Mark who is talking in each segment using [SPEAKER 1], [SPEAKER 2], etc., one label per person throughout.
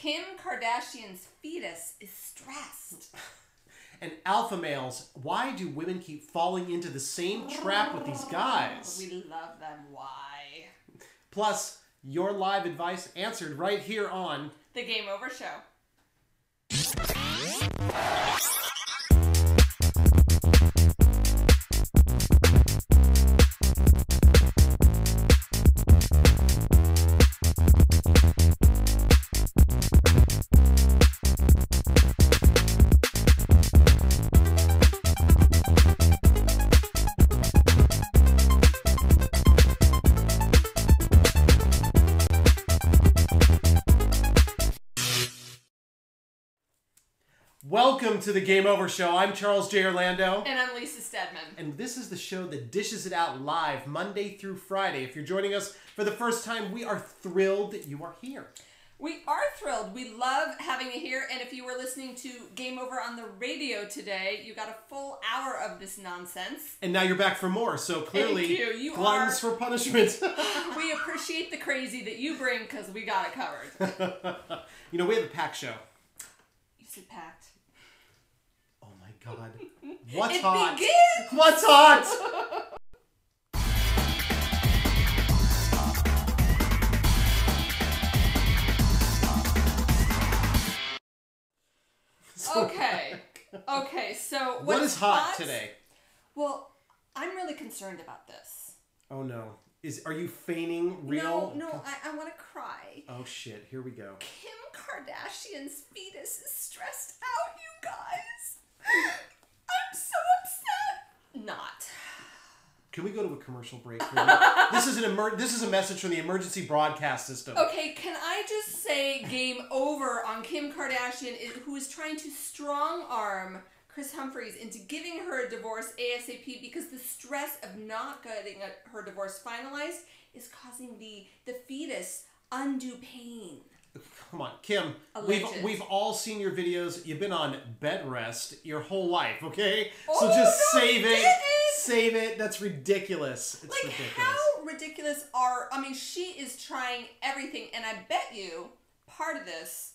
[SPEAKER 1] Kim Kardashian's fetus is stressed.
[SPEAKER 2] And alpha males, why do women keep falling into the same trap with these guys?
[SPEAKER 1] We love them. Why?
[SPEAKER 2] Plus, your live advice answered right here on
[SPEAKER 1] The Game Over Show.
[SPEAKER 2] Welcome to the Game Over Show. I'm Charles J. Orlando.
[SPEAKER 1] And I'm Lisa Stedman.
[SPEAKER 2] And this is the show that dishes it out live Monday through Friday. If you're joining us for the first time, we are thrilled that you are here.
[SPEAKER 1] We are thrilled. We love having you here. And if you were listening to Game Over on the radio today, you got a full hour of this nonsense.
[SPEAKER 2] And now you're back for more. So clearly,
[SPEAKER 1] you
[SPEAKER 2] gluttons for punishment.
[SPEAKER 1] We appreciate the crazy that you bring because we got it covered.
[SPEAKER 2] You know, we have a packed show.
[SPEAKER 1] You said packed.
[SPEAKER 2] Oh my God. What's
[SPEAKER 1] it
[SPEAKER 2] hot?
[SPEAKER 1] Begins.
[SPEAKER 2] What's hot?
[SPEAKER 1] Okay, so
[SPEAKER 2] what is hot today?
[SPEAKER 1] Well, I'm really concerned about this.
[SPEAKER 2] Oh no. Are you feigning real?
[SPEAKER 1] No, I want to cry.
[SPEAKER 2] Oh shit, here we go.
[SPEAKER 1] Kim Kardashian's fetus is stressed out, you guys. I'm so upset. Not.
[SPEAKER 2] Can we go to a commercial break? This is a message from the emergency broadcast system.
[SPEAKER 1] Okay, can I just say game over on Kim Kardashian, who is trying to strong-arm Chris Humphries into giving her a divorce ASAP because the stress of not getting her divorce finalized is causing the fetus undue pain.
[SPEAKER 2] Come on, Kim. We've all seen your videos. You've been on bed rest your whole life, okay? So just save it. Save it. That's ridiculous. It's ridiculous.
[SPEAKER 1] How ridiculous she is trying everything, and I bet you part of this,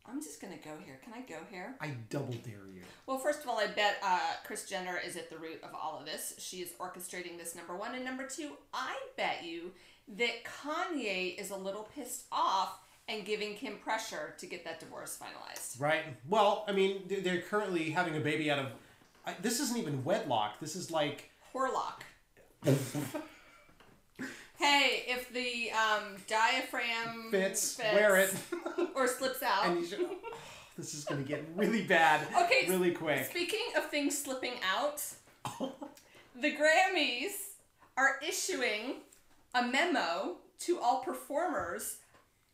[SPEAKER 1] I'm just going to go here. Can I go here?
[SPEAKER 2] I double dare you.
[SPEAKER 1] Well, first of all, I bet Kris Jenner is at the root of all of this. She is orchestrating this, number one. And number two, I bet you that Kanye is a little pissed off and giving Kim pressure to get that divorce finalized.
[SPEAKER 2] Right. Well, I mean, they're currently having a baby out of... this isn't even wedlock. This is like...
[SPEAKER 1] Horlock. Hey, if the diaphragm
[SPEAKER 2] fits, wear it.
[SPEAKER 1] Or slips out.
[SPEAKER 2] And this is going to get really bad really quick.
[SPEAKER 1] Speaking of things slipping out, the Grammys are issuing a memo to all performers.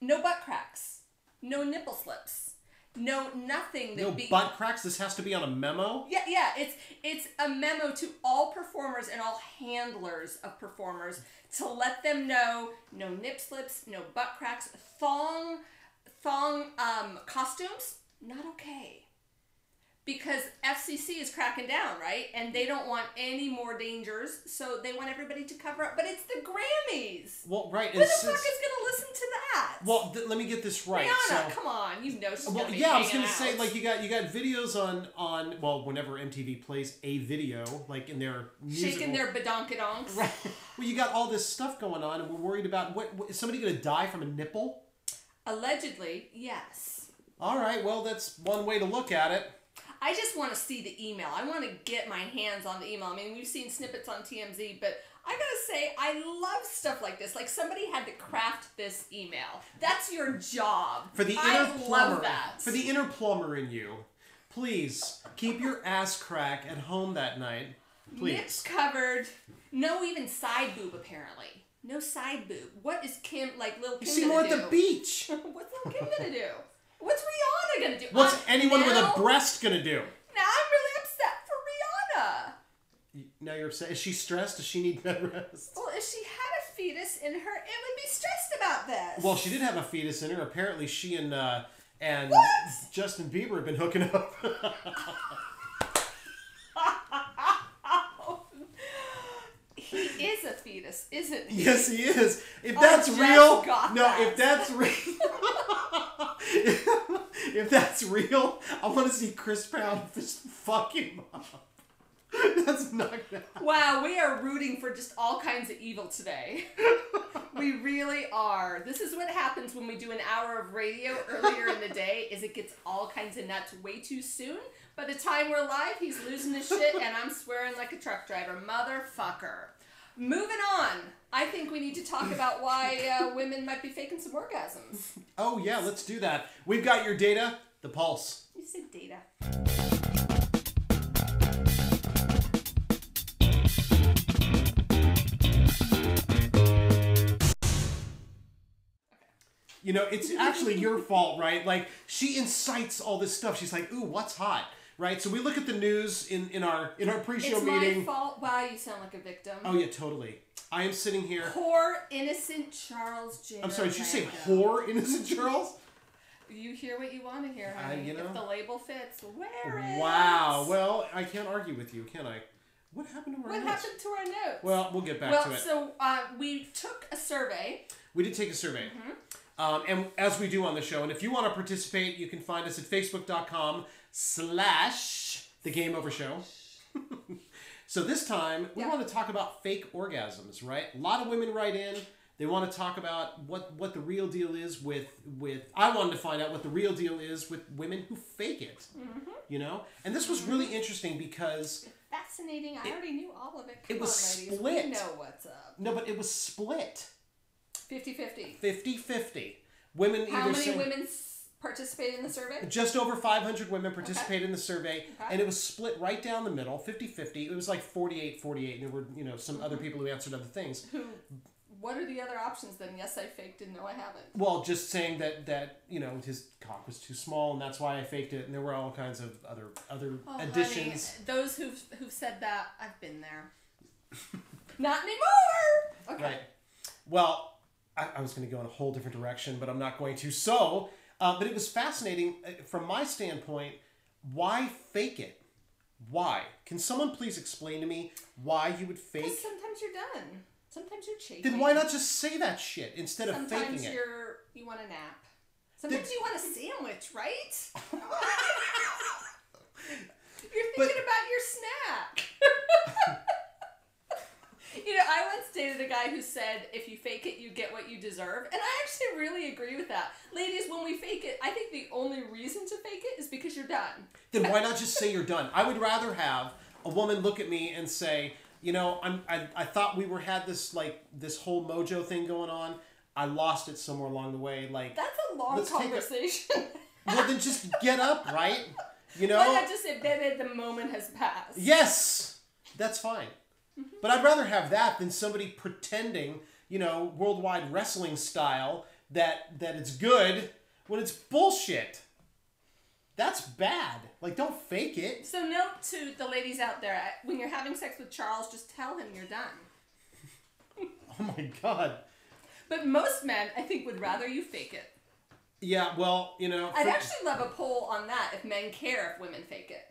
[SPEAKER 1] No butt cracks. No nipple slips. No nothing.
[SPEAKER 2] No butt cracks? This has to be on a memo?
[SPEAKER 1] Yeah. It's a memo to all performers and all handlers of performers to let them know no nip slips, no butt cracks, thong costumes, not okay. Because FCC is cracking down, right? And they don't want any more dangers, so they want everybody to cover up. But it's the Grammys.
[SPEAKER 2] Well, right.
[SPEAKER 1] Who the fuck is going to listen to that?
[SPEAKER 2] Well, let me get this right.
[SPEAKER 1] Rihanna, come on. You know she's going to be
[SPEAKER 2] I was going to
[SPEAKER 1] out.
[SPEAKER 2] say, like, you got videos on whenever MTV plays a video, like in their musical...
[SPEAKER 1] Shaking their badonkadonks.
[SPEAKER 2] Right. Well, you got all this stuff going on, and we're worried about, is somebody going to die from a nipple?
[SPEAKER 1] Allegedly, yes.
[SPEAKER 2] All right, well, that's one way to look at it.
[SPEAKER 1] I just want to see the email. I want to get my hands on the email. I mean, we've seen snippets on TMZ, but I gotta say, I love stuff like this. Like, somebody had to craft this email. That's your job.
[SPEAKER 2] For the inner
[SPEAKER 1] I
[SPEAKER 2] plumber,
[SPEAKER 1] love that.
[SPEAKER 2] For the inner plumber in you, please keep your ass crack at home that night. Please.
[SPEAKER 1] Nips covered. No even side boob, apparently. No side boob. What is Kim, like, Lil' Kim
[SPEAKER 2] You see
[SPEAKER 1] gonna
[SPEAKER 2] more
[SPEAKER 1] do?
[SPEAKER 2] at the beach.
[SPEAKER 1] What's Lil' Kim gonna do? What's Rihanna gonna do?
[SPEAKER 2] What's anyone with a breast gonna do?
[SPEAKER 1] Now I'm really upset for Rihanna.
[SPEAKER 2] Now you're upset. Is she stressed? Does she need bed rest?
[SPEAKER 1] Well, if she had a fetus in her, it would be stressed about this.
[SPEAKER 2] Well, she did have a fetus in her. Apparently, she and Justin Bieber have been hooking up.
[SPEAKER 1] He is a fetus, isn't he?
[SPEAKER 2] Yes, he is. If that's real,
[SPEAKER 1] if that's real,
[SPEAKER 2] If that's real, I want to see Chris Brown just fuck him up. That's not gonna happen.
[SPEAKER 1] Wow, we are rooting for just all kinds of evil today. We really are. This is what happens when we do an hour of radio earlier in the day, is it gets all kinds of nuts way too soon. By the time we're live, he's losing his shit and I'm swearing like a truck driver. Motherfucker. Moving on. I think we need to talk about why women might be faking some orgasms.
[SPEAKER 2] Oh yeah, let's do that. We've got your data, the pulse.
[SPEAKER 1] You said data.
[SPEAKER 2] You know, it's actually your fault, right? Like, she incites all this stuff. She's like, ooh, what's hot? Right? So we look at the news in our pre-show meeting.
[SPEAKER 1] It's my fault. Wow, you sound like a victim.
[SPEAKER 2] Oh, yeah, totally. I am sitting here.
[SPEAKER 1] Poor, innocent Charles J.
[SPEAKER 2] I'm sorry, did you say whore, innocent Charles?
[SPEAKER 1] You hear what you want to hear, honey.
[SPEAKER 2] You know?
[SPEAKER 1] If the label fits, wear it.
[SPEAKER 2] Wow. Well, I can't argue with you, can I? What happened to our notes?
[SPEAKER 1] What happened to our notes?
[SPEAKER 2] Well, we'll get back to it.
[SPEAKER 1] So we took a survey.
[SPEAKER 2] We did take a survey.
[SPEAKER 1] Mm-hmm.
[SPEAKER 2] And as we do on the show, and if you want to participate, you can find us at facebook.com/thegameovershow. So this time, we want to talk about fake orgasms, right? A lot of women write in. They want to talk about what the real deal is with... I wanted to find out what the real deal is with women who fake it, you know? And this was really interesting because...
[SPEAKER 1] Fascinating. I already knew all of it.
[SPEAKER 2] It was split.
[SPEAKER 1] We know what's up.
[SPEAKER 2] No, but it was split.
[SPEAKER 1] 50-50.
[SPEAKER 2] 50-50. Women
[SPEAKER 1] How many women participated in the survey?
[SPEAKER 2] Just over 500 women participated in the survey, and it was split right down the middle, 50-50. It was like 48-48, and there were, you know, some other people who answered other things.
[SPEAKER 1] What are the other options then? Yes, I faked, and no, I haven't.
[SPEAKER 2] Well, just saying that you know, his cock was too small, and that's why I faked it, and there were all kinds of other additions.
[SPEAKER 1] Honey, those who've said that, I've been there. Not anymore! Okay.
[SPEAKER 2] Right. Well... I was going to go in a whole different direction, but I'm not going to. So, but it was fascinating from my standpoint. Why fake it? Why? Can someone please explain to me why you would fake?
[SPEAKER 1] Because sometimes you're done. Sometimes you're chafing.
[SPEAKER 2] Then why not just say that shit instead of faking it?
[SPEAKER 1] Sometimes you want a nap. Sometimes you want a sandwich, right? You're thinking about your snack. You know, I once dated a guy who said, if you fake it, you get what you deserve. And I actually really agree with that. Ladies, when we fake it, I think the only reason to fake it is because you're done.
[SPEAKER 2] Then why not just say you're done? I would rather have a woman look at me and say, you know, I thought we had this whole mojo thing going on. I lost it somewhere along the way. Like,
[SPEAKER 1] that's a long conversation.
[SPEAKER 2] Well, then just get up, right? You know?
[SPEAKER 1] Why not just say, baby, the moment has passed?
[SPEAKER 2] Yes! That's fine. But I'd rather have that than somebody pretending, you know, worldwide wrestling style, that it's good when it's bullshit. That's bad. Like, don't fake it.
[SPEAKER 1] So note to the ladies out there, when you're having sex with Charles, just tell him you're done.
[SPEAKER 2] Oh my God.
[SPEAKER 1] But most men, I think, would rather you fake it.
[SPEAKER 2] Yeah, well, you know...
[SPEAKER 1] I'd actually love a poll on that, if men care if women fake it.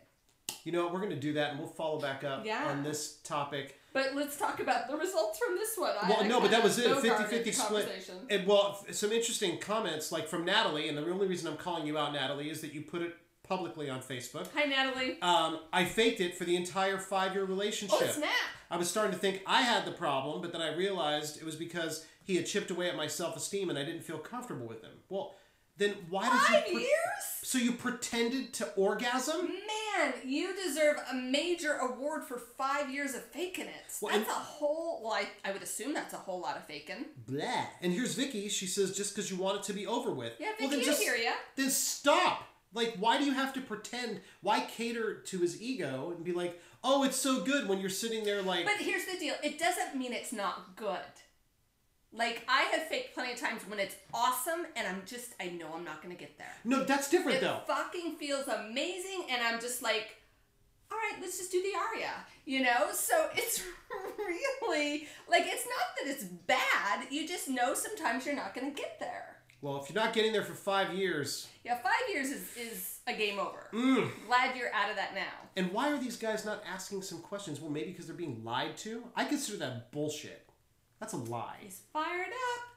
[SPEAKER 2] You know, we're going to do that, and we'll follow back up on this topic.
[SPEAKER 1] But let's talk about the results from this one.
[SPEAKER 2] Well, no, but that was it. 50-50 split. And, well, some interesting comments, like from Natalie, and the only reason I'm calling you out, Natalie, is that you put it publicly on Facebook.
[SPEAKER 1] Hi, Natalie.
[SPEAKER 2] I faked it for the entire 5-year relationship.
[SPEAKER 1] Oh, snap. I
[SPEAKER 2] was starting to think I had the problem, but then I realized it was because he had chipped away at my self-esteem, and I didn't feel comfortable with him. Well... Then why did you...
[SPEAKER 1] 5 years?
[SPEAKER 2] So you pretended to orgasm?
[SPEAKER 1] Man, you deserve a major award for 5 years of faking it. Well, that's a whole... Well, I would assume that's a whole lot of faking.
[SPEAKER 2] Blah. And here's Vicky. She says, just because you want it to be over with.
[SPEAKER 1] Yeah, Vicky, I hear ya.
[SPEAKER 2] Then stop. Like, why do you have to pretend? Why cater to his ego and be like, oh, it's so good when you're sitting there like...
[SPEAKER 1] But here's the deal. It doesn't mean it's not good. Like, I have faked plenty of times when it's awesome, and I know I'm not going to get there.
[SPEAKER 2] No, that's different, though.
[SPEAKER 1] It fucking feels amazing, and I'm just like, all right, let's just do the aria, you know? So it's really, like, it's not that it's bad. You just know sometimes you're not going to get there.
[SPEAKER 2] Well, if you're not getting there for 5 years...
[SPEAKER 1] Yeah, 5 years is a game over. Glad you're out of that now.
[SPEAKER 2] And why are these guys not asking some questions? Well, maybe because they're being lied to? I consider that bullshit. That's a lie.
[SPEAKER 1] He's fired up.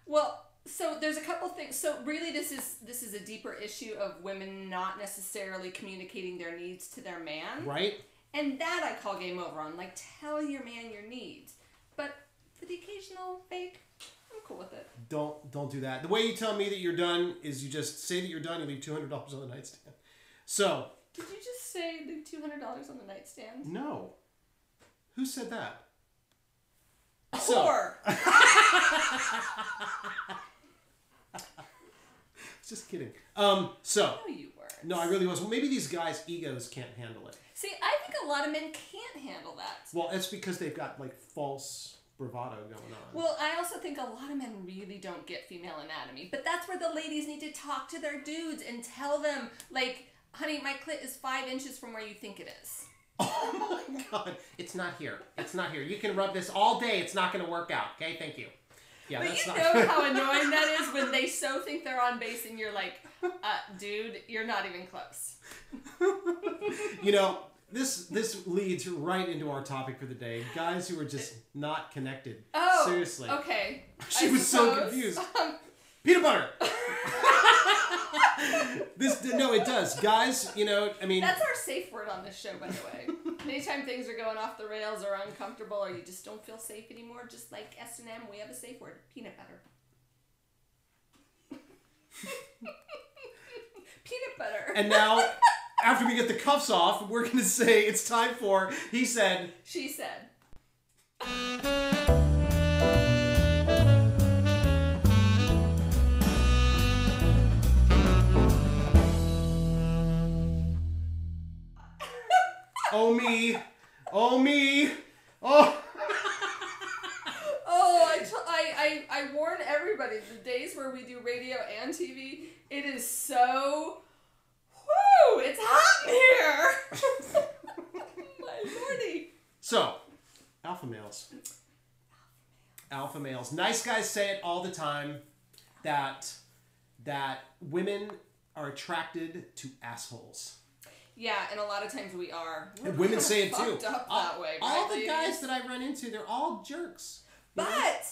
[SPEAKER 1] Well, So there's a couple things. So really, this is a deeper issue of women not necessarily communicating their needs to their man.
[SPEAKER 2] Right.
[SPEAKER 1] And that I call game over on. Like, tell your man your needs. But for the occasional fake, I'm cool with it.
[SPEAKER 2] Don't do that. The way you tell me that you're done is you just say that you're done and leave $200 on the nightstand. So.
[SPEAKER 1] Did you just say leave $200 on the nightstand?
[SPEAKER 2] No. Who said that?
[SPEAKER 1] Whore.
[SPEAKER 2] Just kidding.
[SPEAKER 1] No, you weren't.
[SPEAKER 2] No, I really was. Well, maybe these guys' egos can't handle it.
[SPEAKER 1] See, I think a lot of men can't handle that.
[SPEAKER 2] Well, it's because they've got like false bravado going on.
[SPEAKER 1] Well, I also think a lot of men really don't get female anatomy, but that's where the ladies need to talk to their dudes and tell them, like, honey, my clit is 5 inches from where you think it is.
[SPEAKER 2] Oh my God! It's not here. It's not here. You can rub this all day. It's not going to work out. Okay, thank you. Yeah,
[SPEAKER 1] but
[SPEAKER 2] that's
[SPEAKER 1] you
[SPEAKER 2] not
[SPEAKER 1] know how annoying that is when they so think they're on base and you're like, dude, you're not even close.
[SPEAKER 2] You know, this leads right into our topic for the day. Guys who are just not connected.
[SPEAKER 1] Oh,
[SPEAKER 2] seriously.
[SPEAKER 1] Okay.
[SPEAKER 2] She was so confused. Peanut butter. No, it does, guys. You know, I mean,
[SPEAKER 1] that's our safe word on this show, by the way. Anytime things are going off the rails or uncomfortable, or you just don't feel safe anymore, just like S&M, we have a safe word: peanut butter. Peanut butter.
[SPEAKER 2] And now, after we get the cuffs off, we're gonna say it's time for he said,
[SPEAKER 1] she said.
[SPEAKER 2] Oh me, oh me, oh.
[SPEAKER 1] I warn everybody, the days where we do radio and TV, it is so, whoo, it's hot in here. My lordy.
[SPEAKER 2] So, alpha males. Alpha males. Nice guys say it all the time that women are attracted to assholes.
[SPEAKER 1] Yeah, and a lot of times we are.
[SPEAKER 2] And women say it too.
[SPEAKER 1] Up that way,
[SPEAKER 2] all
[SPEAKER 1] right,
[SPEAKER 2] the guys that I run into, they're all jerks.
[SPEAKER 1] But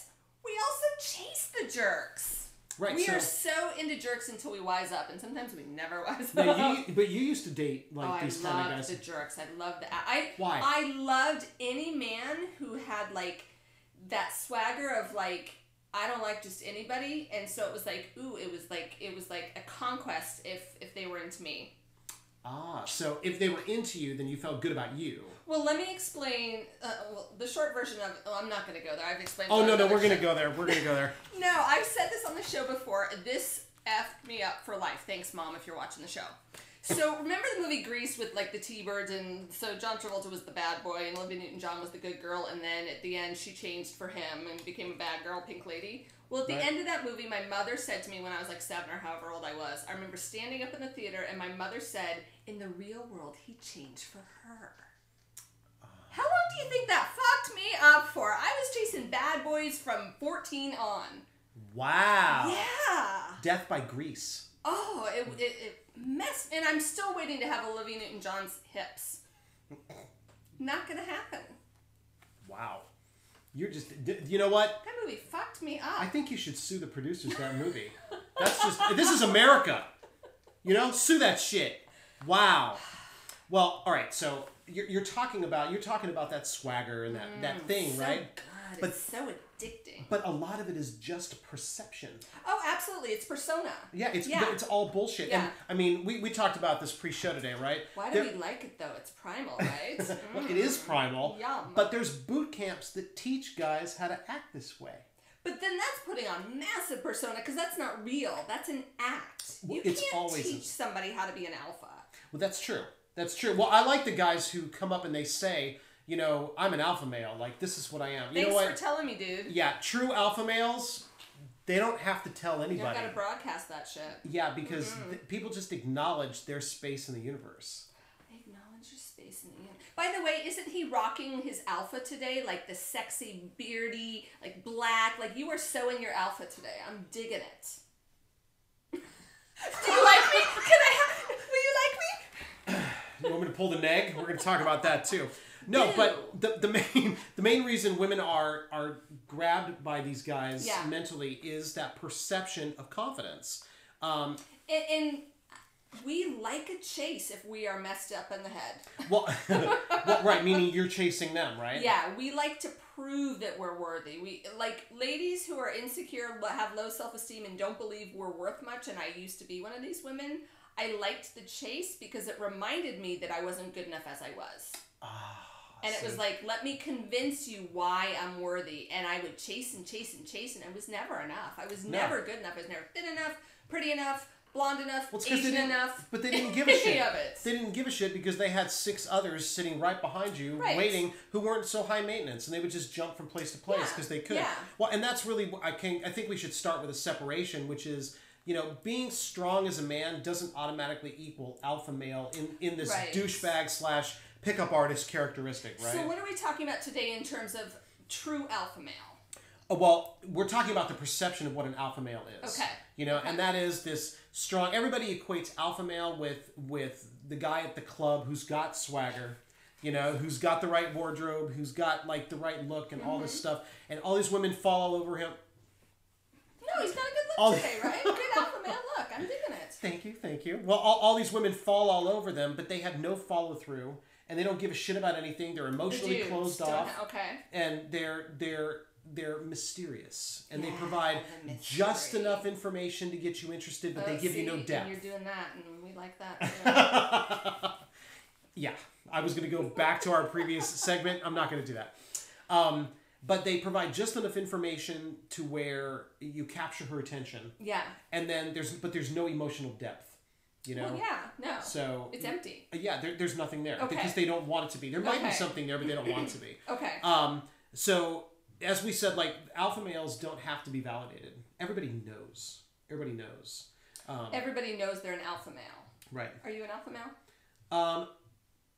[SPEAKER 1] we also chase the jerks.
[SPEAKER 2] Right.
[SPEAKER 1] We are so into jerks until we wise up, and sometimes we never wise
[SPEAKER 2] but
[SPEAKER 1] up.
[SPEAKER 2] But you used to date like these kind of guys.
[SPEAKER 1] I loved the jerks. I loved the.
[SPEAKER 2] Why?
[SPEAKER 1] I loved any man who had like that swagger of like, I don't like just anybody, and so it was like, ooh, it was like a conquest if they were into me.
[SPEAKER 2] Ah, so if they were into you, then you felt good about you.
[SPEAKER 1] Well, let me explain. The short version of it. Oh, I'm not going to go there. I've explained.
[SPEAKER 2] Oh no, we're going to go there. We're going to go there.
[SPEAKER 1] No, I've said this on the show before. This effed me up for life. Thanks, Mom, if you're watching the show. So remember the movie Grease with like the T-Birds, and so John Travolta was the bad boy and Olivia Newton-John was the good girl, and then at the end she changed for him and became a bad girl, Pink Lady. Well, at the end of that movie, my mother said to me when I was like 7 or however old I was, I remember standing up in the theater and my mother said, in the real world, he changed for her. How long do you think that fucked me up for? I was chasing bad boys from 14 on.
[SPEAKER 2] Wow.
[SPEAKER 1] Yeah.
[SPEAKER 2] Death by Grease.
[SPEAKER 1] Oh, it messed, and I'm still waiting to have Olivia Newton-John's hips. Not gonna happen.
[SPEAKER 2] Wow. You're just, you know what?
[SPEAKER 1] That movie fucked me up.
[SPEAKER 2] I think you should sue the producers of that movie. That's just, this is America. You know, sue that shit. Wow. Well, all right. So you're talking about that swagger and that thing,
[SPEAKER 1] so
[SPEAKER 2] right?
[SPEAKER 1] Good.
[SPEAKER 2] But
[SPEAKER 1] it's so addicting.
[SPEAKER 2] But a lot of it is just perception.
[SPEAKER 1] Oh, absolutely. It's persona.
[SPEAKER 2] Yeah, it's all bullshit.
[SPEAKER 1] Yeah.
[SPEAKER 2] And I mean, we talked about this pre-show today, right?
[SPEAKER 1] Why do we like it though? It's primal, right?
[SPEAKER 2] Well, it is primal.
[SPEAKER 1] Yum.
[SPEAKER 2] But there's boot camps that teach guys how to act this way.
[SPEAKER 1] But then that's putting on massive persona because that's not real. That's an act. You can't teach somebody how to be an alpha.
[SPEAKER 2] Well, that's true. That's true. Well, I like the guys who come up and they say, you know, I'm an alpha male. Like, this is what I am. You
[SPEAKER 1] Thanks
[SPEAKER 2] know what?
[SPEAKER 1] for telling me, dude.
[SPEAKER 2] Yeah, true alpha males, they don't have to tell anybody.
[SPEAKER 1] You don't gotta broadcast that shit.
[SPEAKER 2] Yeah, because people just acknowledge their space in the universe.
[SPEAKER 1] Acknowledge your space in the universe. By the way, isn't he rocking his alpha today? Like the sexy, beardy, like black. Like, you are so in your alpha today. I'm digging it. Do you like me? Will you like me?
[SPEAKER 2] You want me to pull the neg? We're going to talk about that too. No, but the main reason women are grabbed by these guys mentally is that perception of confidence.
[SPEAKER 1] And we like a chase if we are messed up in the head.
[SPEAKER 2] Well, right, meaning you're chasing them, right?
[SPEAKER 1] Yeah, we like to prove that we're worthy. We like ladies who are insecure, have low self-esteem, and don't believe we're worth much. And I used to be one of these women. I liked the chase because it reminded me that I wasn't good enough as I was. And it was like, let me convince you why I'm worthy. And I would chase and chase and chase, and I was never enough. I was never good enough. I was never thin enough, pretty enough, blonde enough, Asian enough.
[SPEAKER 2] But they didn't give a shit. They didn't give a shit because they had 6 others sitting right behind you, waiting, who weren't so high maintenance, and they would just jump from place to place because they could. Yeah. Well, and that's really, I think we should start with a separation, which is, being strong as a man doesn't automatically equal alpha male in this douchebag / pickup artist characteristic, right?
[SPEAKER 1] So what are we talking about today in terms of true alpha male?
[SPEAKER 2] Oh, well, we're talking about the perception of what an alpha male is.
[SPEAKER 1] Okay.
[SPEAKER 2] And that is this strong. Everybody equates alpha male with the guy at the club who's got swagger, who's got the right wardrobe, who's got like the right look and all this stuff, and all these women fall all over him.
[SPEAKER 1] No, he's got a good look today, right? Good alpha male look. I'm digging it.
[SPEAKER 2] Thank you. Well, all these women fall all over them, but they have no follow through, and they don't give a shit about anything. They're emotionally closed off. And they're mysterious, and they provide just enough information to get you interested, but they give you no depth.
[SPEAKER 1] You're doing that, and we like that.
[SPEAKER 2] Yeah, I was going to go back to our previous segment. I'm not going to do that. But they provide just enough information to where you capture her attention.
[SPEAKER 1] Yeah.
[SPEAKER 2] And then there's no emotional depth.
[SPEAKER 1] Well, yeah, no.
[SPEAKER 2] So
[SPEAKER 1] it's empty.
[SPEAKER 2] Yeah, there's nothing there because they don't want it to be. There might be something there, but they don't want it to be.
[SPEAKER 1] Okay.
[SPEAKER 2] So as we said, like, alpha males don't have to be validated. Everybody knows. Everybody knows
[SPEAKER 1] they're an alpha male.
[SPEAKER 2] Right.
[SPEAKER 1] Are you an alpha male?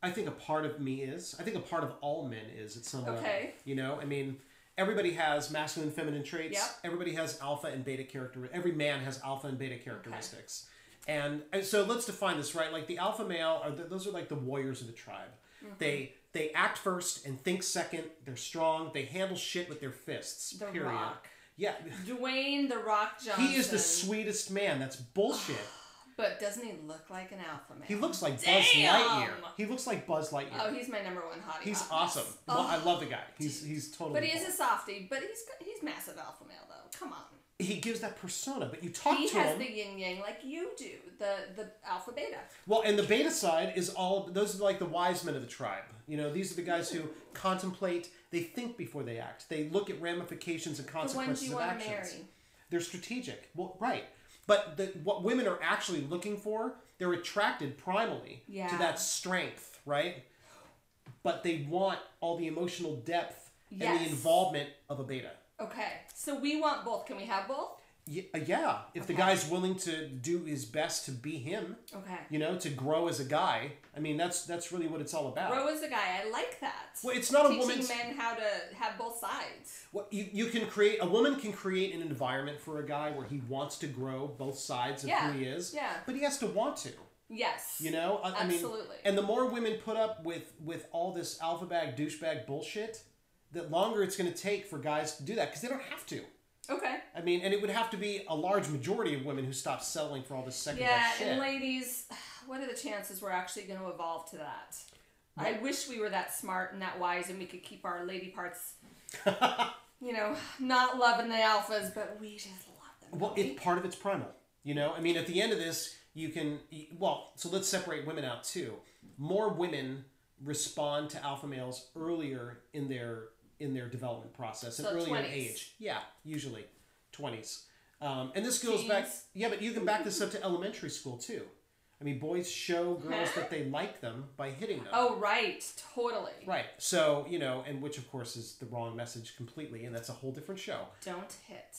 [SPEAKER 2] I think a part of me is. I think a part of all men is at some level.
[SPEAKER 1] Okay.
[SPEAKER 2] I mean, everybody has masculine and feminine traits.
[SPEAKER 1] Yep.
[SPEAKER 2] Everybody has alpha and beta characteristics. Every man has alpha and beta characteristics. Okay. And so let's define this, right? Like the alpha male, those are like the warriors of the tribe. Mm-hmm. They act first and think second. They're strong. They handle shit with their fists.
[SPEAKER 1] The Rock.
[SPEAKER 2] Yeah.
[SPEAKER 1] Dwayne The Rock Johnson.
[SPEAKER 2] He is the sweetest man. That's bullshit.
[SPEAKER 1] But doesn't he look like an alpha male?
[SPEAKER 2] He looks like Buzz Lightyear. He looks like Buzz Lightyear.
[SPEAKER 1] Oh, he's my number one hottie.
[SPEAKER 2] He's awesome. Well, I love the guy. He's totally.
[SPEAKER 1] But he is a softie. But he's massive alpha male though. Come on.
[SPEAKER 2] He gives that persona, but you talk to him.
[SPEAKER 1] He has the yin yang like you do. The alpha beta.
[SPEAKER 2] Well, and the beta side is those are like the wise men of the tribe. These are the guys who contemplate. They think before they act. They look at ramifications and consequences of actions. The ones you want to marry. They're strategic. Well, right. But what women are actually looking for, they're attracted primally to that strength, right? But they want all the emotional depth and the involvement of a beta.
[SPEAKER 1] Okay. So we want both. Can we have both?
[SPEAKER 2] Yeah. If the guy's willing to do his best to be him.
[SPEAKER 1] Okay.
[SPEAKER 2] To grow as a guy. I mean, that's really what it's all about.
[SPEAKER 1] Grow as a guy. I like that.
[SPEAKER 2] Well, it's not a woman's...
[SPEAKER 1] Teaching men how to have both sides.
[SPEAKER 2] Well, a woman can create an environment for a guy where he wants to grow both sides of who he is.
[SPEAKER 1] Yeah.
[SPEAKER 2] But he has to want to.
[SPEAKER 1] Yes.
[SPEAKER 2] I mean,
[SPEAKER 1] absolutely.
[SPEAKER 2] And the more women put up with all this alpha bag, douchebag bullshit, the longer it's going to take for guys to do that because they don't have to.
[SPEAKER 1] Okay.
[SPEAKER 2] I mean, and it would have to be a large majority of women who stop settling for all this second-best shit.
[SPEAKER 1] Yeah, and ladies, what are the chances we're actually going to evolve to that? Right. I wish we were that smart and that wise and we could keep our lady parts, not loving the alphas, but we just love them.
[SPEAKER 2] Well, part of it's primal. I mean, at the end of this, you can... Well, so let's separate women out, too. More women respond to alpha males earlier in their development process, and earlier in age. Yeah, usually 20s. And this goes back... Yeah, but you can back this up to elementary school, too. I mean, boys show girls that they like them by hitting them.
[SPEAKER 1] Oh, right. Totally.
[SPEAKER 2] Right. So, and which, of course, is the wrong message completely, and that's a whole different show.
[SPEAKER 1] Don't hit.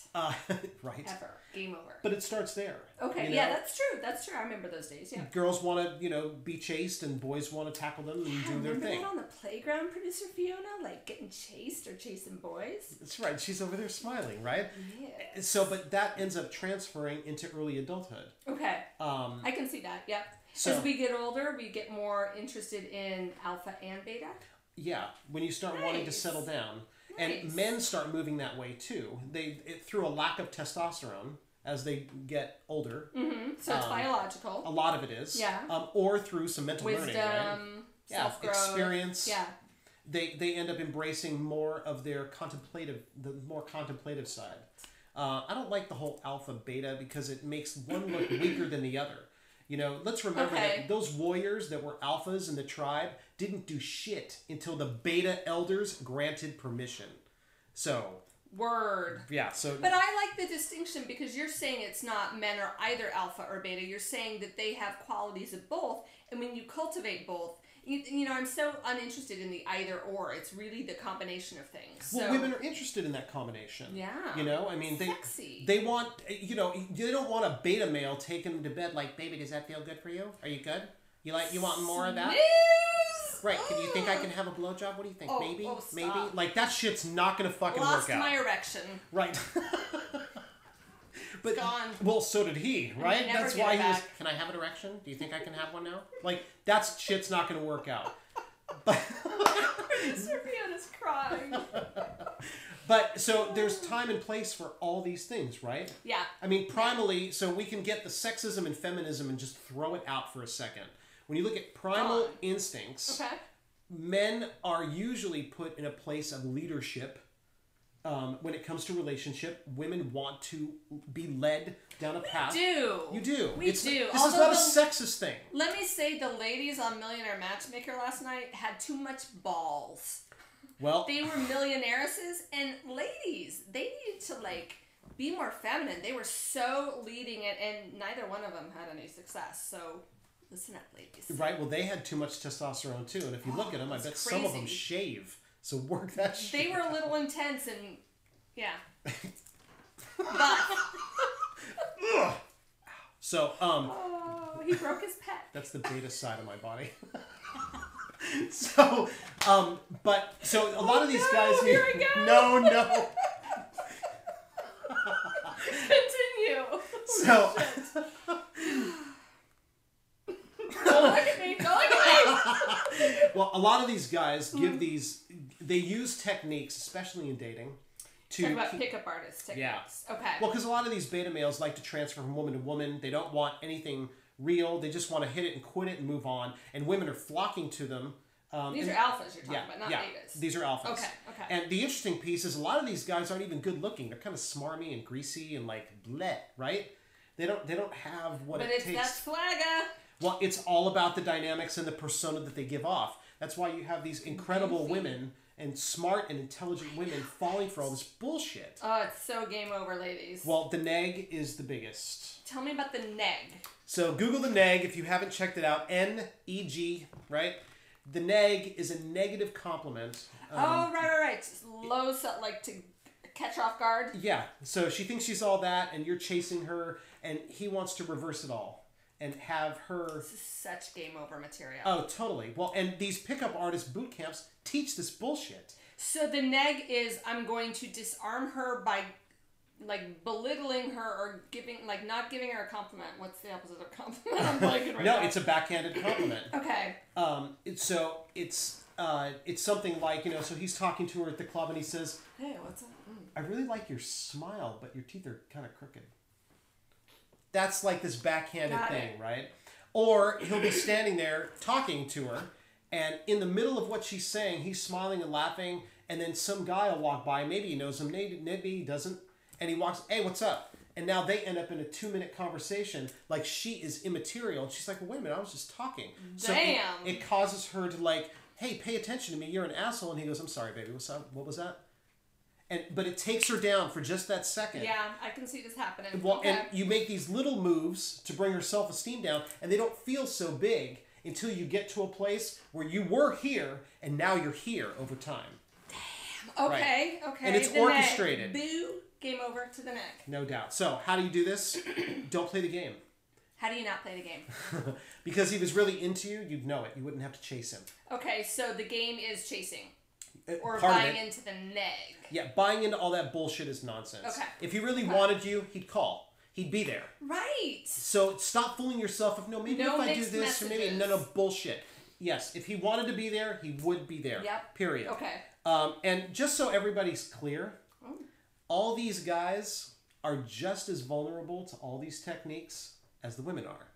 [SPEAKER 2] Right.
[SPEAKER 1] Ever. Game over.
[SPEAKER 2] But it starts there.
[SPEAKER 1] Okay. Yeah, that's true. That's true. I remember those days, yeah.
[SPEAKER 2] Girls want to, be chased, and boys want to tackle them and do their thing.
[SPEAKER 1] Remember that on the playground, Producer Fiona? Like, getting chased or chasing boys?
[SPEAKER 2] That's right. She's over there smiling, right?
[SPEAKER 1] Yeah.
[SPEAKER 2] So, but that ends up transferring into early adulthood.
[SPEAKER 1] Okay. I can see that. Yep.
[SPEAKER 2] So,
[SPEAKER 1] as we get older, we get more interested in alpha and beta.
[SPEAKER 2] Yeah, when you start wanting to settle down.
[SPEAKER 1] Nice.
[SPEAKER 2] And men start moving that way too. Through a lack of testosterone as they get older.
[SPEAKER 1] Mm-hmm. So it's biological.
[SPEAKER 2] A lot of it is.
[SPEAKER 1] Yeah.
[SPEAKER 2] Or through some mental learning, right?
[SPEAKER 1] Self-growth.
[SPEAKER 2] Experience.
[SPEAKER 1] Yeah.
[SPEAKER 2] They end up embracing more of the more contemplative side. I don't like the whole alpha beta because it makes one look weaker than the other. You know, let's remember that those warriors that were alphas in the tribe didn't do shit until the beta elders granted permission. So...
[SPEAKER 1] Word.
[SPEAKER 2] Yeah, so...
[SPEAKER 1] But I like the distinction because you're saying it's not men are either alpha or beta. You're saying that they have qualities of both. And when you cultivate both... You know, I'm so uninterested in the either or. It's really the combination of things.
[SPEAKER 2] Well, women are interested in that combination.
[SPEAKER 1] Yeah.
[SPEAKER 2] You know, I mean,
[SPEAKER 1] Sexy.
[SPEAKER 2] they want, you know, they don't want a beta male taking them to bed like, baby, does that feel good for you? Are you good? You want more of that? Right. Can you think I can have a blowjob? What do you think? Maybe? Maybe? Like, that shit's not going to fucking work out.
[SPEAKER 1] Lost my erection.
[SPEAKER 2] Right. But,
[SPEAKER 1] gone.
[SPEAKER 2] Well, so did he, right? That's why he was,
[SPEAKER 1] back.
[SPEAKER 2] can I have an erection? Do you think I can have one now? Like, that shit's not going to work out. But
[SPEAKER 1] Serbian is crying.
[SPEAKER 2] But, so, there's time and place for all these things, right?
[SPEAKER 1] Yeah.
[SPEAKER 2] I mean, primally, so we can get the sexism and feminism and just throw it out for a second. When you look at primal instincts, men are usually put in a place of leadership. When it comes to relationship, women want to be led down a path.
[SPEAKER 1] You
[SPEAKER 2] do.
[SPEAKER 1] We do.
[SPEAKER 2] This is not a sexist thing.
[SPEAKER 1] Let me say the ladies on Millionaire Matchmaker last night had too much balls.
[SPEAKER 2] Well,
[SPEAKER 1] they were millionairesses, and ladies, they needed to, like, be more feminine. They were so leading it, and neither one of them had any success. So, listen up, ladies.
[SPEAKER 2] Right, well, they had too much testosterone, too. And if you look at them, I bet some of them shave. So work that shit.
[SPEAKER 1] They were a little intense, and, yeah.
[SPEAKER 2] So,
[SPEAKER 1] oh, he broke his pet.
[SPEAKER 2] That's the beta side of my body. So, but, so a lot of these guys...
[SPEAKER 1] Here we go.
[SPEAKER 2] No.
[SPEAKER 1] Continue.
[SPEAKER 2] So...
[SPEAKER 1] Don't look at me. Don't look at me.
[SPEAKER 2] Well, a lot of these guys give these... They use techniques, especially in dating, to...
[SPEAKER 1] Talk about pickup artist techniques. Yeah. Okay.
[SPEAKER 2] Well, because a lot of these beta males like to transfer from woman to woman. They don't want anything real. They just want to hit it and quit it and move on. And women are flocking to them.
[SPEAKER 1] These are alphas you're talking about, not betas.
[SPEAKER 2] These are alphas.
[SPEAKER 1] Okay.
[SPEAKER 2] And the interesting piece is a lot of these guys aren't even good looking. They're kind of smarmy and greasy and like bleh, right? They don't have what it takes.
[SPEAKER 1] But it's that swagger.
[SPEAKER 2] Well, it's all about the dynamics and the persona that they give off. That's why you have these incredible women and smart and intelligent women falling for all this bullshit.
[SPEAKER 1] Oh, it's so game over, ladies.
[SPEAKER 2] Well, the neg is the biggest.
[SPEAKER 1] Tell me about the neg.
[SPEAKER 2] So Google the neg if you haven't checked it out. N-E-G, right? The neg is a negative compliment.
[SPEAKER 1] Right. Low, like to catch her off guard.
[SPEAKER 2] Yeah. So she thinks she's all that, and you're chasing her, and he wants to reverse it all and have her...
[SPEAKER 1] This is such game over material.
[SPEAKER 2] Oh, totally. Well, and these pickup artist boot camps teach this bullshit.
[SPEAKER 1] So the neg is I'm going to disarm her by like belittling her or not giving her a compliment. What's the opposite of compliment? I'm blanking right now.
[SPEAKER 2] No, it's a backhanded compliment.
[SPEAKER 1] Okay.
[SPEAKER 2] It's something like, you know, so he's talking to her at the club and he says,
[SPEAKER 1] "Hey, what's up?
[SPEAKER 2] I really like your smile, but your teeth are kind of crooked." That's like this backhanded thing, right? Or he'll be standing there talking to her, and in the middle of what she's saying, he's smiling and laughing, and then some guy will walk by. Maybe he knows him, maybe he doesn't. And he walks, "Hey, what's up?" And now they end up in a 2-minute conversation like she is immaterial. And she's like, "Well, wait a minute, I was just talking." So it causes her to like, "Hey, pay attention to me, you're an asshole." And he goes, "I'm sorry, baby, what's up? What was that?" But it takes her down for just that second.
[SPEAKER 1] Yeah, I can see this happening.
[SPEAKER 2] Well, and you make these little moves to bring her self-esteem down, and they don't feel so big until you get to a place where you were here, and now you're here over time.
[SPEAKER 1] Damn. Okay.
[SPEAKER 2] And it's orchestrated.
[SPEAKER 1] Boo. Game over to the neck.
[SPEAKER 2] No doubt. So, how do you do this? Don't play the game.
[SPEAKER 1] How do you not play the game?
[SPEAKER 2] Because he was really into you, you'd know it. You wouldn't have to chase him.
[SPEAKER 1] Okay, so the game is chasing. Or
[SPEAKER 2] Part
[SPEAKER 1] buying into the neg.
[SPEAKER 2] Yeah, buying into all that bullshit is nonsense.
[SPEAKER 1] Okay.
[SPEAKER 2] If he really wanted you, he'd call. he'd be there.
[SPEAKER 1] Right.
[SPEAKER 2] So stop fooling yourself. Maybe if I do this, or maybe no bullshit. Yes, if he wanted to be there, he would be there.
[SPEAKER 1] Yep.
[SPEAKER 2] Period.
[SPEAKER 1] Okay.
[SPEAKER 2] And just so everybody's clear, all these guys are just as vulnerable to all these techniques as the women are.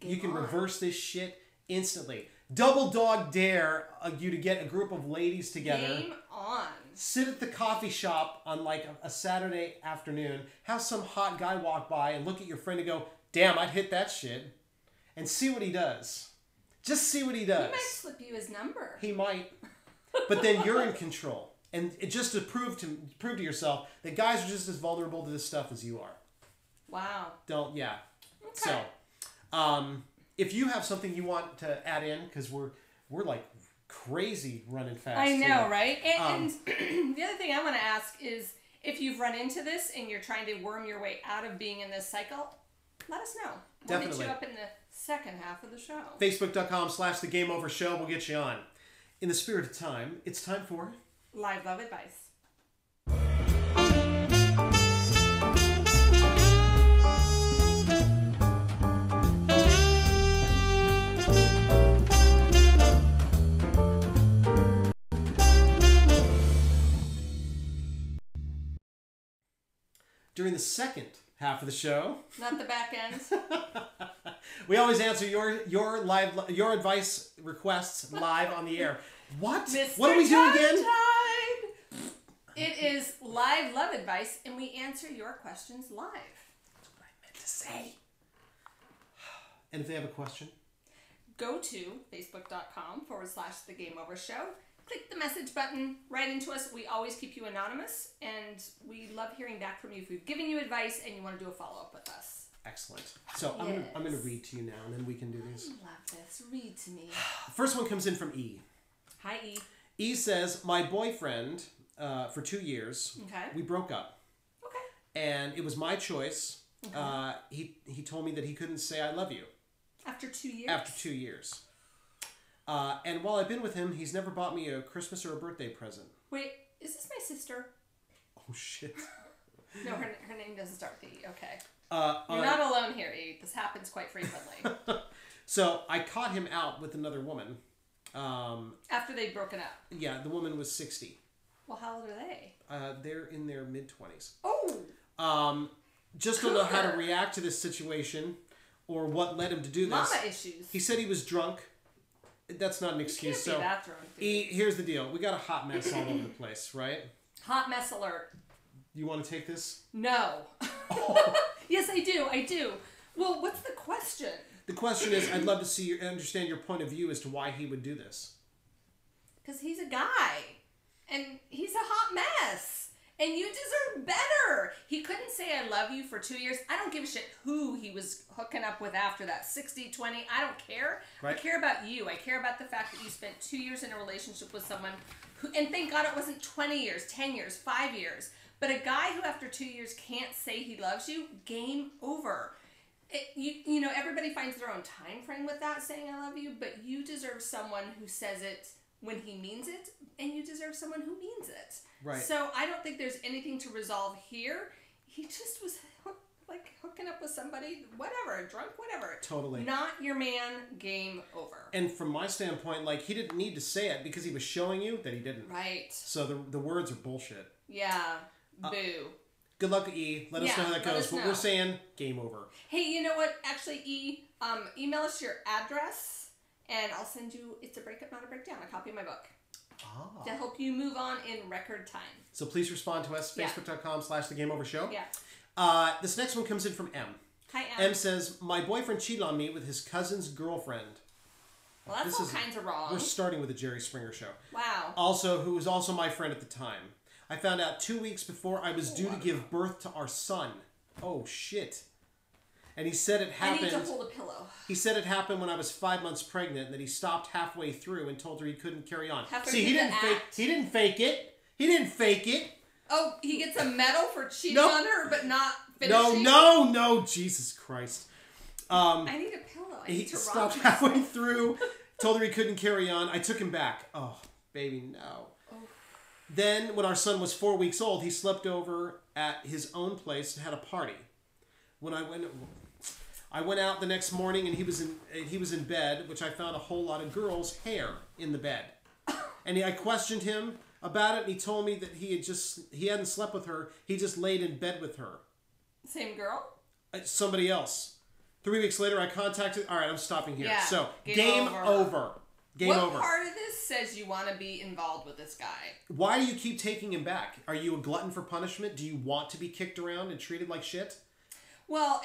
[SPEAKER 2] You can reverse this shit instantly. Double dog dare you to get a group of ladies together.
[SPEAKER 1] Game on.
[SPEAKER 2] Sit at the coffee shop on like a Saturday afternoon. Have some hot guy walk by and look at your friend and go, "Damn, I'd hit that shit," and see what he does. Just see what he does.
[SPEAKER 1] He might slip you his number.
[SPEAKER 2] He might, but then you're in control. And just to prove to yourself that guys are just as vulnerable to this stuff as you are.
[SPEAKER 1] Wow.
[SPEAKER 2] Okay.
[SPEAKER 1] So,
[SPEAKER 2] if you have something you want to add in, because we're like crazy running fast.
[SPEAKER 1] I know, right? And the other thing I want to ask is, if you've run into this and you're trying to worm your way out of being in this cycle, let us know. We'll
[SPEAKER 2] Definitely.
[SPEAKER 1] get you up in the second half of the show.
[SPEAKER 2] Facebook.com/The Game Over Show. We'll get you on. In the spirit of time, it's time for
[SPEAKER 1] Live Love Advice.
[SPEAKER 2] during the second half of the show.
[SPEAKER 1] Not the back end.
[SPEAKER 2] We always answer your advice requests live on the air. What?
[SPEAKER 1] Mr.
[SPEAKER 2] What do we do again?
[SPEAKER 1] It is live love advice, and we answer your questions live.
[SPEAKER 2] That's what I meant to say. And if they have a question?
[SPEAKER 1] Go to facebook.com/The Game Over Show. Click the message button, write into us. We always keep you anonymous, and we love hearing back from you if we've given you advice and you want to do a follow-up with us.
[SPEAKER 2] Excellent. So yes. I'm gonna read to you now, and then we can do these.
[SPEAKER 1] I love this. Read to me.
[SPEAKER 2] First one comes in from E.
[SPEAKER 1] Hi, E.
[SPEAKER 2] E says, my boyfriend, for 2 years, we broke up.
[SPEAKER 1] Okay.
[SPEAKER 2] And it was my choice. Okay. He told me that he couldn't say I love you.
[SPEAKER 1] After 2 years?
[SPEAKER 2] After 2 years. And while I've been with him, he's never bought me a Christmas or a birthday present.
[SPEAKER 1] Wait, is this my sister?
[SPEAKER 2] Oh, shit.
[SPEAKER 1] No, her name doesn't start with E. Okay. You're not alone here, E. This happens quite frequently.
[SPEAKER 2] So I caught him out with another woman.
[SPEAKER 1] After they'd broken up?
[SPEAKER 2] Yeah, the woman was 60.
[SPEAKER 1] Well, how old are they?
[SPEAKER 2] They're in their mid-20s.
[SPEAKER 1] Oh!
[SPEAKER 2] Just don't know how to react to this situation or what led him to do this.
[SPEAKER 1] Mama issues.
[SPEAKER 2] He said he was drunk. That's not an excuse.
[SPEAKER 1] You can't be that drunk, dude.
[SPEAKER 2] E, here's the deal. We got a hot mess all over the place, right?
[SPEAKER 1] Hot mess alert.
[SPEAKER 2] You want to take this?
[SPEAKER 1] No. Yes, I do. Well, what's the question?
[SPEAKER 2] The question is, I'd love to understand your point of view as to why he would do this.
[SPEAKER 1] Because he's a guy. And he's a hot mess. And you deserve better. He couldn't say I love you for 2 years. I don't give a shit who he was hooking up with after that. 60, 20, I don't care. Right. I care about you. I care about the fact that you spent 2 years in a relationship with someone who, and thank God it wasn't 20 years, 10 years, 5 years. But a guy who after 2 years can't say he loves you, game over. You know, everybody finds their own time frame with that, saying I love you, but you deserve someone who says it when he means it, and you deserve someone who means it.
[SPEAKER 2] Right.
[SPEAKER 1] So I don't think there's anything to resolve here. He just was hooking up with somebody, whatever, drunk, whatever.
[SPEAKER 2] Totally.
[SPEAKER 1] Not your man, game over.
[SPEAKER 2] And from my standpoint, he didn't need to say it because he was showing you that he didn't.
[SPEAKER 1] Right.
[SPEAKER 2] So the words are bullshit.
[SPEAKER 1] Yeah. Boo.
[SPEAKER 2] Good luck, E. Let us know how that goes. But we're saying game over.
[SPEAKER 1] Hey, you know what? Actually, E, email us your address, and I'll send you, it's a breakup, not a breakdown, a copy of my book. To help you move on in record time. So please respond to us, facebook.com/The Game Over Show. Yeah. This next one comes in from M. Hi, M. M says, my boyfriend cheated on me with his cousin's girlfriend. Well, that's all kinds of wrong. We're starting with the Jerry Springer Show. Wow. Also, who was also my friend at the time. I found out 2 weeks before I was due to give birth to our son. Oh, shit. And he said it happened... I need to hold a pillow. He said it happened when I was 5 months pregnant, and that he stopped halfway through and told her he couldn't carry on. See, he didn't fake it. He didn't fake it. Oh, he gets a medal for cheating on her, but not finishing? No, Jesus Christ. I need a pillow. I need to rock He stopped halfway through, told her he couldn't carry on. I took him back. Oh, baby, no. Then, when our son was 4 weeks old, he slept over at his own place and had a party.
[SPEAKER 2] when I went out the next morning and he was in bed, which I found a whole lot of girls' hair in the bed. And I questioned him about it, and he told me that he hadn't slept with her. He just laid in bed with her.
[SPEAKER 1] Same girl?
[SPEAKER 2] Somebody else. 3 weeks later, I contacted... All right, I'm stopping here.
[SPEAKER 1] Yeah,
[SPEAKER 2] So, game over. Game over.
[SPEAKER 1] What part of this says you want to be involved with this guy?
[SPEAKER 2] Why do you keep taking him back? Are you a glutton for punishment? Do you want to be kicked around and treated like shit?
[SPEAKER 1] Well,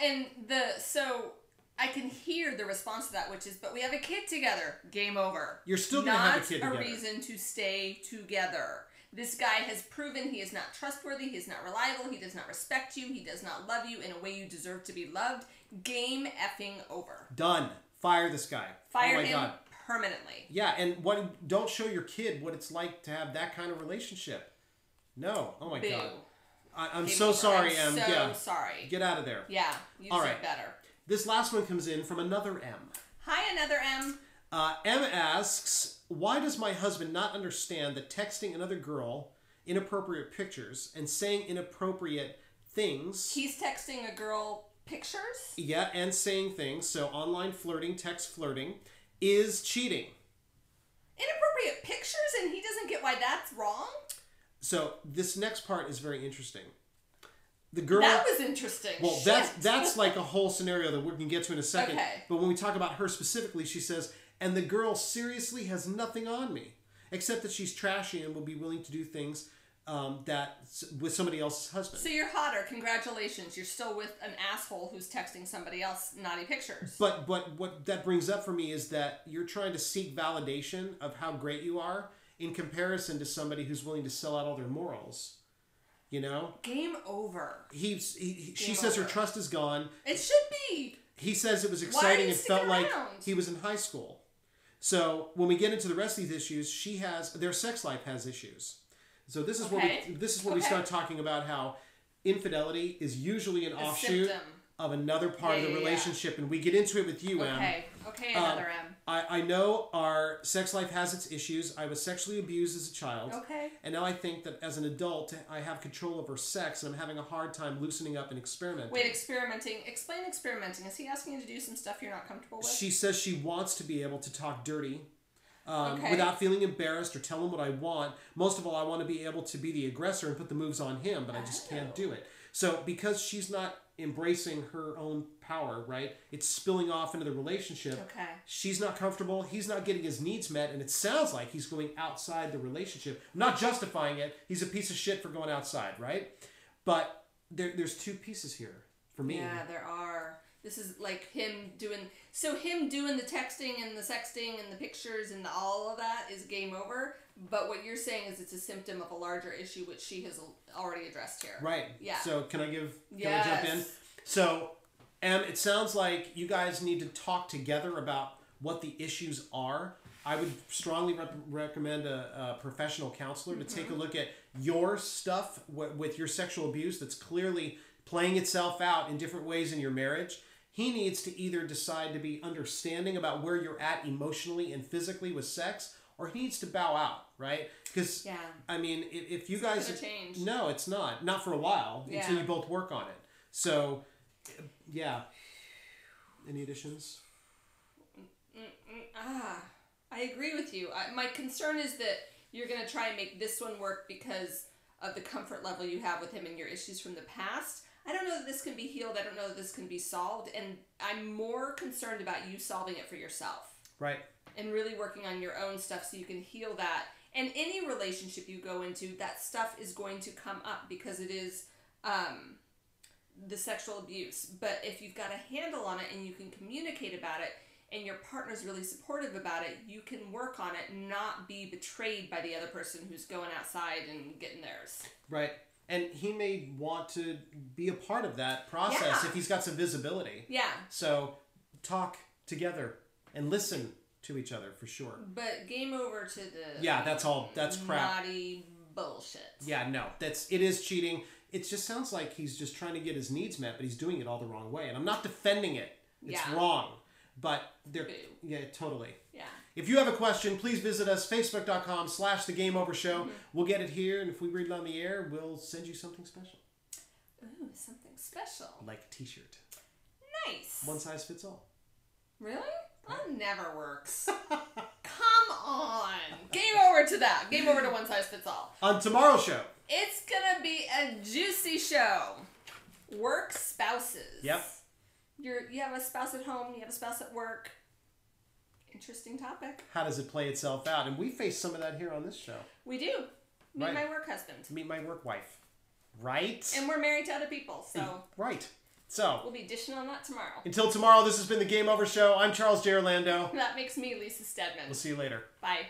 [SPEAKER 1] so I can hear the response to that, which is, but we have a kid together. Game over.
[SPEAKER 2] You're still going to have a kid together.
[SPEAKER 1] Not a reason to stay together. This guy has proven he is not trustworthy, he is not reliable, he does not respect you, he does not love you in a way you deserve to be loved. Game effing over.
[SPEAKER 2] Done. Fire this guy.
[SPEAKER 1] Fire him permanently.
[SPEAKER 2] Yeah, and don't show your kid what it's like to have that kind of relationship. No. Oh my
[SPEAKER 1] Boo.
[SPEAKER 2] God. I'm so sorry,
[SPEAKER 1] I'm
[SPEAKER 2] Em.
[SPEAKER 1] so sorry.
[SPEAKER 2] Get out of there.
[SPEAKER 1] Yeah, you deserve better.
[SPEAKER 2] This last one comes in from another M.
[SPEAKER 1] Hi, another M.
[SPEAKER 2] M asks, why does my husband not understand that texting another girl inappropriate pictures and saying inappropriate things...
[SPEAKER 1] He's texting a girl pictures?
[SPEAKER 2] Yeah, and saying things, so online flirting, text flirting, is cheating.
[SPEAKER 1] Inappropriate pictures, and he doesn't get why that's wrong?
[SPEAKER 2] So, this next part is very interesting. The girl...
[SPEAKER 1] That was interesting.
[SPEAKER 2] Well, that's like a whole scenario that we can get to in a second.
[SPEAKER 1] Okay.
[SPEAKER 2] But when we talk about her specifically, she says, and the girl seriously has nothing on me, except that she's trashy and will be willing to do things with somebody else's husband.
[SPEAKER 1] So you're hotter. Congratulations. You're still with an asshole who's texting somebody else naughty pictures.
[SPEAKER 2] But what that brings up for me is that you're trying to seek validation of how great you are in comparison to somebody who's willing to sell out all their morals. You know?
[SPEAKER 1] Game over.
[SPEAKER 2] She says her trust is gone.
[SPEAKER 1] It should be.
[SPEAKER 2] He says it was exciting and felt like he was in high school. So when we get into the rest of these issues, their sex life has issues. So this is where we start talking about how infidelity is usually an offshoot of another part of the relationship, and we get into it with you, Em.
[SPEAKER 1] Okay, another M.
[SPEAKER 2] I know our sex life has its issues. I was sexually abused as a child.
[SPEAKER 1] Okay.
[SPEAKER 2] And now I think that as an adult, I have control over sex, and I'm having a hard time loosening up and experimenting.
[SPEAKER 1] Wait, experimenting. Explain experimenting. Is he asking you to do some stuff you're not comfortable with?
[SPEAKER 2] She says she wants to be able to talk dirty without feeling embarrassed or tell him what I want. Most of all, I want to be able to be the aggressor and put the moves on him, but I just can't do it. So because she's not embracing her own power, right? It's spilling off into the relationship.
[SPEAKER 1] Okay.
[SPEAKER 2] She's not comfortable. He's not getting his needs met, and it sounds like he's going outside the relationship. I'm not justifying it. He's a piece of shit for going outside, right? But there's two pieces here for me.
[SPEAKER 1] Yeah, there are. This is like him doing the texting and the sexting and the pictures and all of that is game over. But what you're saying is it's a symptom of a larger issue which she has already addressed here.
[SPEAKER 2] Right.
[SPEAKER 1] Yeah.
[SPEAKER 2] So can I jump in? So, it sounds like you guys need to talk together about what the issues are. I would strongly recommend a professional counselor to take a look at your stuff with your sexual abuse that's clearly playing itself out in different ways in your marriage. He needs to either decide to be understanding about where you're at emotionally and physically with sex, or he needs to bow out, right? Because, I mean, if you guys...
[SPEAKER 1] It's not gonna change.
[SPEAKER 2] No, it's not. Not for a while, until you both work on it. So, yeah. Any additions?
[SPEAKER 1] I agree with you. My concern is that you're going to try and make this one work because of the comfort level you have with him and your issues from the past. I don't know that this can be healed. I don't know that this can be solved. And I'm more concerned about you solving it for yourself.
[SPEAKER 2] Right. And
[SPEAKER 1] really working on your own stuff so you can heal that. And any relationship you go into, that stuff is going to come up because it is the sexual abuse. But if you've got a handle on it and you can communicate about it and your partner's really supportive about it, you can work on it and not be betrayed by the other person who's going outside and getting theirs. Right. And he may want to be a part of that process if he's got some visibility. Yeah. So talk together and listen to each other for sure. But game over to the that's crap. Naughty bullshit. Yeah, no. It is cheating. It just sounds like he's just trying to get his needs met, but he's doing it all the wrong way. And I'm not defending it. It's wrong. But totally. Yeah. If you have a question, please visit us, facebook.com/thegameovershow. We'll get it here, and if we read it on the air, we'll send you something special. Ooh, something special. Like a t-shirt. Nice.
[SPEAKER 2] One size fits all.
[SPEAKER 1] Really? That never works. Come on. Game over to that. Game over to one size fits all.
[SPEAKER 2] On tomorrow's show.
[SPEAKER 1] It's going to be a juicy show. Work spouses.
[SPEAKER 2] Yep.
[SPEAKER 1] You have a spouse at home. You have a spouse at work. Interesting topic.
[SPEAKER 2] How does it play itself out? And we face some of that here on this show.
[SPEAKER 1] We do. Meet
[SPEAKER 2] Right.
[SPEAKER 1] my work husband.
[SPEAKER 2] Meet my work wife. Right?
[SPEAKER 1] And we're married to other people, so
[SPEAKER 2] Right. So,
[SPEAKER 1] we'll be dishing on that tomorrow.
[SPEAKER 2] until tomorrow, this has been the Game Over Show. I'm Charles J. Orlando.
[SPEAKER 1] That makes me Lisa Stedman.
[SPEAKER 2] We'll see you later.
[SPEAKER 1] Bye.